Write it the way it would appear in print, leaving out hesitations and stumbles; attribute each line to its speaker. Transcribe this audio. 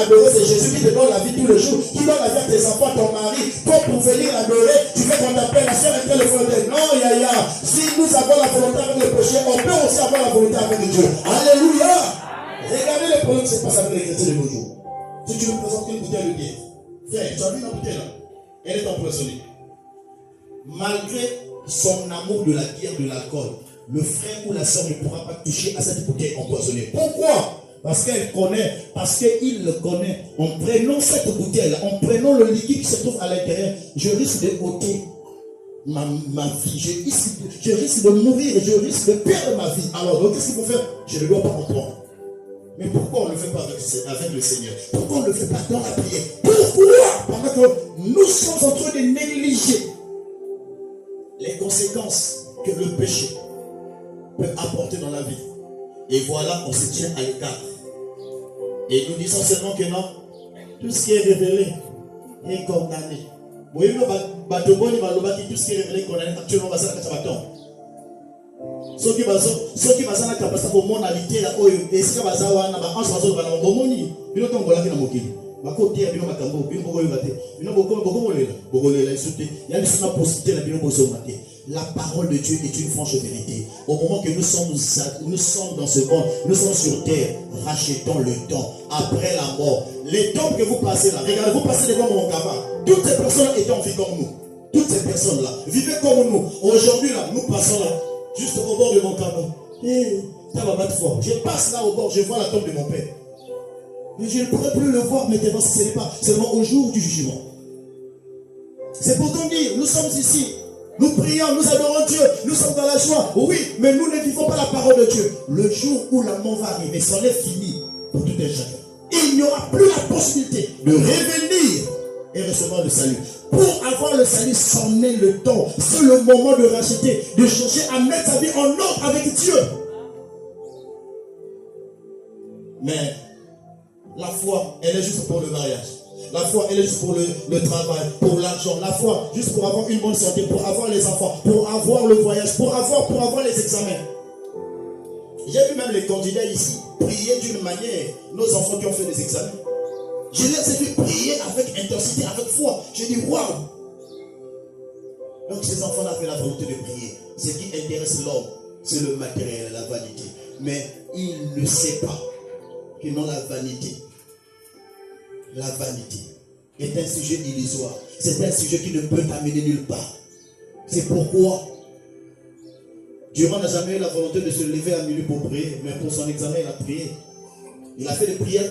Speaker 1: adorer, c'est Jésus qui te donne la vie tous les jours, qui donne la vie à tes enfants, à ton mari. Toi, pour venir l'adorer, tu fais qu'on t'appelle la sœur et le volontaire. Non, yaya. Si nous avons la volonté avec le péché, on peut aussi avoir la volonté avec Dieu. Alléluia. Regardez le problème qui se passe avec les chrétiens de nos jours. Si tu me présentes une bouteille de bière, frère, tu as vu la bouteille là? Elle est empoisonnée. Malgré son amour de la bière, de l'alcool, le frère ou la soeur ne pourra pas toucher à cette bouteille empoisonnée. Pourquoi? Parce qu'elle connaît, parce qu'il le connaît. En prenant cette bouteille-là, en prenant le liquide qui se trouve à l'intérieur, je risque de ôter ma vie. Je risque de mourir, je risque de perdre ma vie. Alors, donc, qu'est-ce qu'il faut faire? Je ne dois pas comprendre. Mais pourquoi on ne le fait pas avec le Seigneur? Pourquoi on ne le fait pas dans la prière? Pourquoi? Parce que nous sommes en train de négliger les conséquences que le péché peut apporter dans la vie. Et voilà, on se tient à l'écart. Et nous disons seulement que non, tout ce qui est révélé est condamné. Vous voyez, tout ce qui est révélé est condamné. Actuellement, on va faire un bâton. Ceux qui basent la capacité pour monalité là, et ce qui basent la capacité pour la monnaie, ils ont la moquille. Ma côté, ils ont la cambo, ils ont la possibilité de la parole de Dieu est une franche vérité. Au moment que nous sommes dans ce monde, nous sommes sur terre, rachetons le temps après la mort. Les temps que vous passez là, regardez, vous passez devant mon cabane. Toutes ces personnes étaient en vie comme nous. Toutes ces personnes là vivaient comme nous. Aujourd'hui là, nous passons là, juste au bord de mon cabane. Ça va battre fort. Je passe là au bord, je vois la tombe de mon père. Mais je ne pourrais plus le voir maintenant si ce n'est pas seulement au jour du jugement. C'est pourtant dire, nous sommes ici. Nous prions, nous adorons Dieu, nous sommes dans la joie. Oui, mais nous ne vivons pas la parole de Dieu. Le jour où la mort va arriver, c'en est fini pour tout un chacun. Il n'y aura plus la possibilité de revenir et recevoir le salut. Pour avoir le salut, c'en est le temps. C'est le moment de racheter, de chercher à mettre sa vie en ordre avec Dieu. Mais la foi, elle est juste pour le mariage. La foi, elle est juste pour le travail, pour l'argent. La foi, juste pour avoir une bonne santé, pour avoir les enfants, pour avoir le voyage, pour avoir les examens. J'ai vu même les candidats ici prier d'une manière. Nos enfants qui ont fait des examens. Je les ai vus prier avec intensité, avec foi. J'ai dit, waouh! Donc ces enfants-là fait la volonté de prier. Ce qui intéresse l'homme, c'est le matériel, la vanité. Mais il ne sait pas que dans la vanité est un sujet illusoire. C'est un sujet qui ne peut t'amener nulle part. C'est pourquoi Durand n'a jamais eu la volonté de se lever à minuit pour prier, mais pour son examen, il a prié. Il a fait des prières